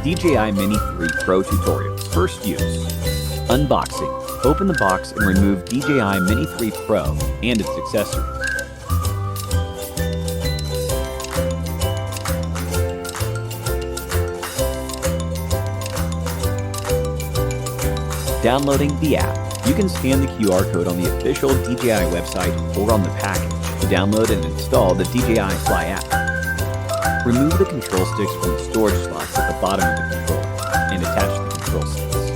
DJI Mini 3 Pro tutorial. First use. Unboxing. Open the box and remove DJI Mini 3 Pro and its accessories. Downloading the app. You can scan the QR code on the official DJI website or on the package to download and install the DJI Fly app. Remove the control sticks from the storage slots at the bottom of the controller and attach the control sticks.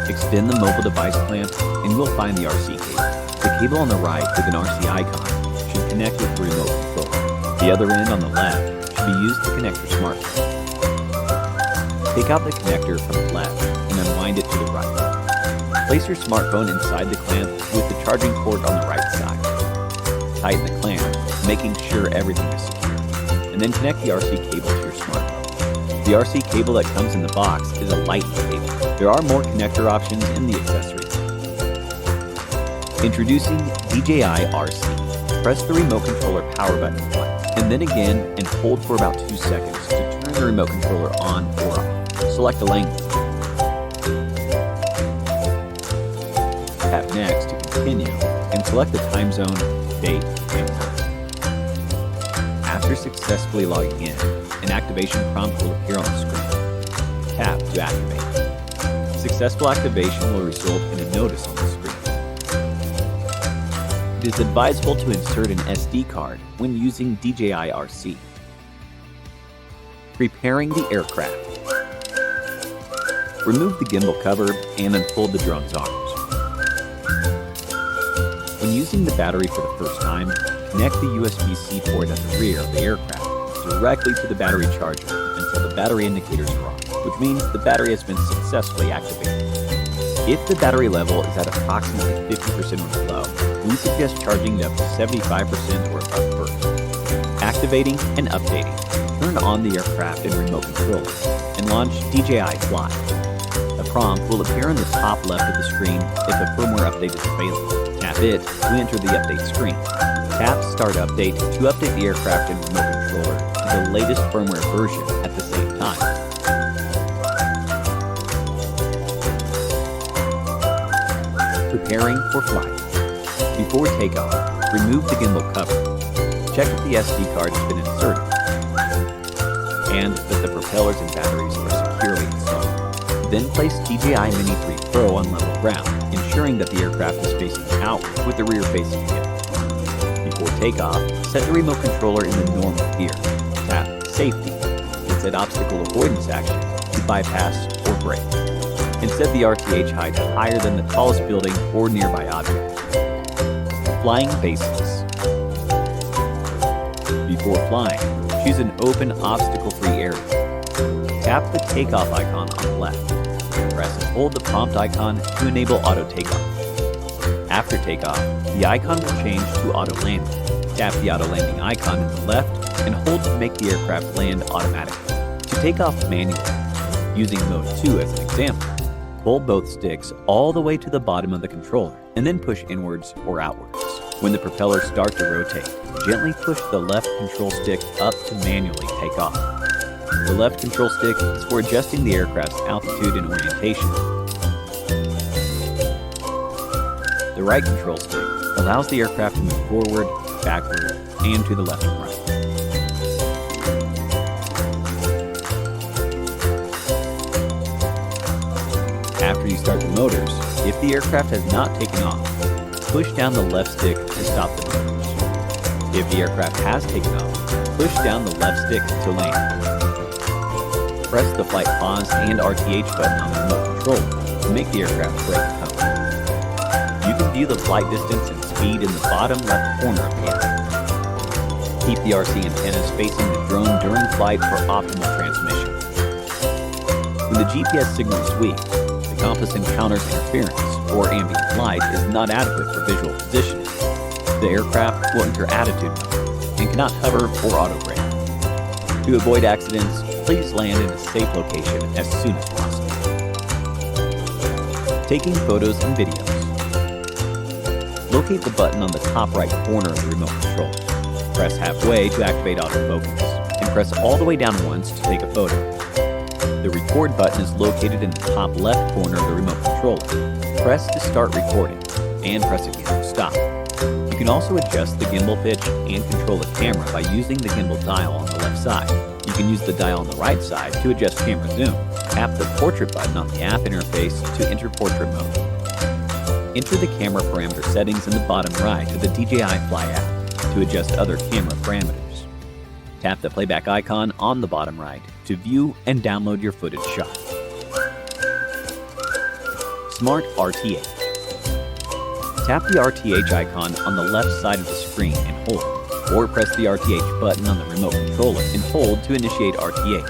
Extend the mobile device clamp and you'll find the RC cable. The cable on the right with an RC icon should connect with the remote control. The other end on the left should be used to connect your smartphone. Take out the connector from the left and unwind it to the right. Place your smartphone inside the clamp with the charging port on the right side. Tighten the clamp, making sure everything is secure, and then connect the RC cable to your smartphone. The RC cable that comes in the box is a lightning cable. There are more connector options in the accessories. Introducing DJI RC. Press the remote controller power button once, and then again and hold for about 2 seconds to turn the remote controller on or off. Select a language. Tap Next to continue and select the time zone, date, and time. After successfully logging in, an activation prompt will appear on the screen. Tap to activate. Successful activation will result in a notice on the screen. It is advisable to insert an SD card when using DJI RC. Preparing the aircraft. Remove the gimbal cover and unfold the drone's arms. When using the battery for the first time, connect the USB-C port at the rear of the aircraft directly to the battery charger until the battery indicators are on, which means the battery has been successfully activated. If the battery level is at approximately 50% or below, we suggest charging to up to 75% or above first. Activating and updating. Turn on the aircraft and remote controller and launch DJI Fly. A prompt will appear on the top left of the screen if a firmware update is available. Tap it to enter the update screen. Tap Start Update to update the aircraft and remote controller to the latest firmware version at the same time. Preparing for flight. Before takeoff, remove the gimbal cover. Check if the SD card has been inserted and that the propellers and batteries are securely installed. Then place DJI Mini 3 Pro on level ground, ensuring that the aircraft is facing out with the rear facing in. Before takeoff, set the remote controller in the normal gear. Tap Safety and set Obstacle Avoidance Action to bypass or brake. And set the RTH height higher than the tallest building or nearby object. Flying Basics. Before flying, choose an open, obstacle-free area. Tap the takeoff icon on the left. Press and hold the prompt icon to enable auto takeoff. After takeoff, the icon will change to auto landing. Tap the auto landing icon in the left and hold to make the aircraft land automatically. To take off manually, using mode 2 as an example, pull both sticks all the way to the bottom of the controller and then push inwards or outwards. When the propellers start to rotate, gently push the left control stick up to manually take off. The left control stick is for adjusting the aircraft's altitude and orientation. The right control stick allows the aircraft to move forward, backward, and to the left and right. After you start the motors, if the aircraft has not taken off, push down the left stick to stop the motors. If the aircraft has taken off, push down the left stick to land. Press the flight pause and RTH button on the remote controller to make the aircraft brake and hover. You can view the flight distance and speed in the bottom left corner of the app. Keep the RC antennas facing the drone during flight for optimal transmission. When the GPS signal is weak, the compass encounters interference or ambient light is not adequate for visual positioning. The aircraft will enter attitude mode and cannot hover or auto brake. To avoid accidents, please land in a safe location as soon as possible. Taking photos and videos. Locate the button on the top right corner of the remote control. Press halfway to activate autofocus, and press all the way down once to take a photo. The record button is located in the top left corner of the remote controller. Press to start recording, and press again to stop. You can also adjust the gimbal pitch and control the camera by using the gimbal dial on the left side. You can use the dial on the right side to adjust camera zoom. Tap the portrait button on the app interface to enter portrait mode. Enter the camera parameter settings in the bottom right of the DJI Fly app to adjust other camera parameters. Tap the playback icon on the bottom right to view and download your footage shot. Smart RTH. Tap the RTH icon on the left side of the screen and hold, or press the RTH button on the remote controller and hold to initiate RTH.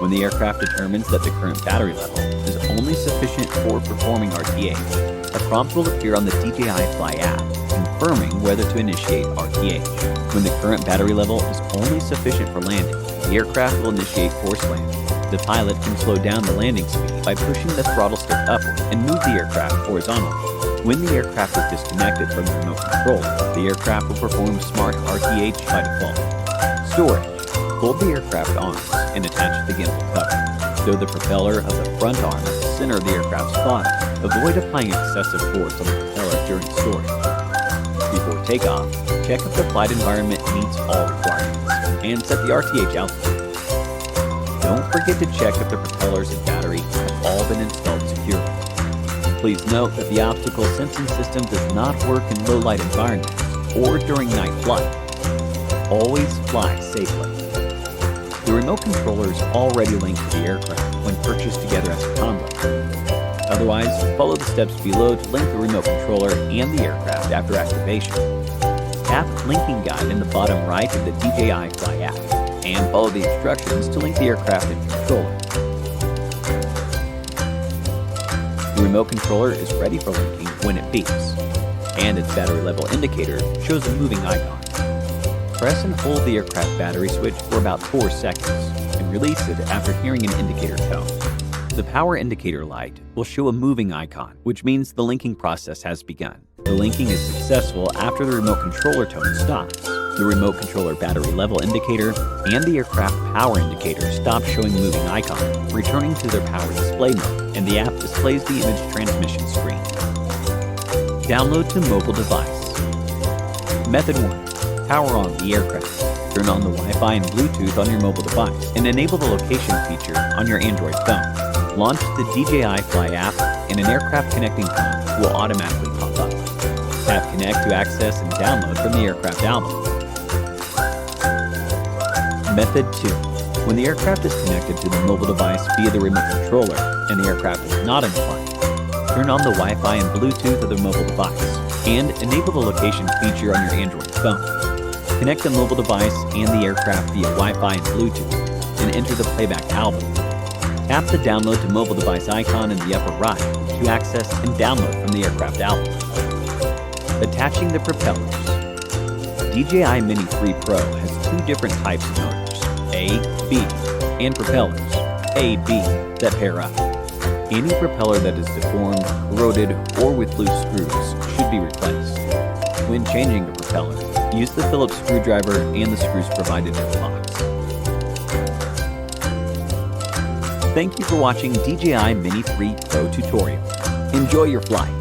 When the aircraft determines that the current battery level is only sufficient for performing RTH, a prompt will appear on the DJI Fly app confirming whether to initiate RTH. When the current battery level is only sufficient for landing, the aircraft will initiate forced landing. The pilot can slow down the landing speed by pushing the throttle stick upward and move the aircraft horizontally. When the aircraft is disconnected from the remote controller, the aircraft will perform Smart RTH by default. Storage. Fold the aircraft arms and attach the gimbal cover. Throw the propeller of the front arm at the center of the aircraft's body. Avoid applying excessive force on the propeller during storage. Before takeoff, check if the flight environment meets all requirements and set the RTH output. Don't forget to check if the propellers and battery have all been installed securely. Please note that the obstacle sensing system does not work in low light environments or during night flight. Always fly safely. The remote controller is already linked to the aircraft when purchased together as a combo. Otherwise, follow the steps below to link the remote controller and the aircraft after activation. Tap Linking Guide in the bottom right of the DJI Fly app, and follow the instructions to link the aircraft and controller. The remote controller is ready for linking when it beeps, and its battery level indicator shows a moving icon. Press and hold the aircraft battery switch for about 4 seconds, and release it after hearing an indicator tone. The power indicator light will show a moving icon, which means the linking process has begun. The linking is successful after the remote controller tone stops. The remote controller battery level indicator and the aircraft power indicator stop showing the moving icon, returning to their power display mode, and the app displays the image transmission screen. Download to mobile device. Method 1. Power on the aircraft. Turn on the Wi-Fi and Bluetooth on your mobile device and enable the location feature on your Android phone. Launch the DJI Fly app and an aircraft connecting prompt will automatically pop up. Tap Connect to access and download from the aircraft album. Method 2. When the aircraft is connected to the mobile device via the remote controller and the aircraft is not in flight, turn on the Wi-Fi and Bluetooth of the mobile device and enable the location feature on your Android phone. Connect the mobile device and the aircraft via Wi-Fi and Bluetooth and enter the playback album. Tap the Download to Mobile Device icon in the upper right to access and download from the aircraft album. Attaching the propellers. DJI Mini 3 Pro has 2 different types of motors, A, B, and propellers, A, B, that pair up. Any propeller that is deformed, corroded, or with loose screws should be replaced. When changing the propeller, use the Phillips screwdriver and the screws provided in the box. Thank you for watching DJI Mini 3 Pro tutorial. Enjoy your flight.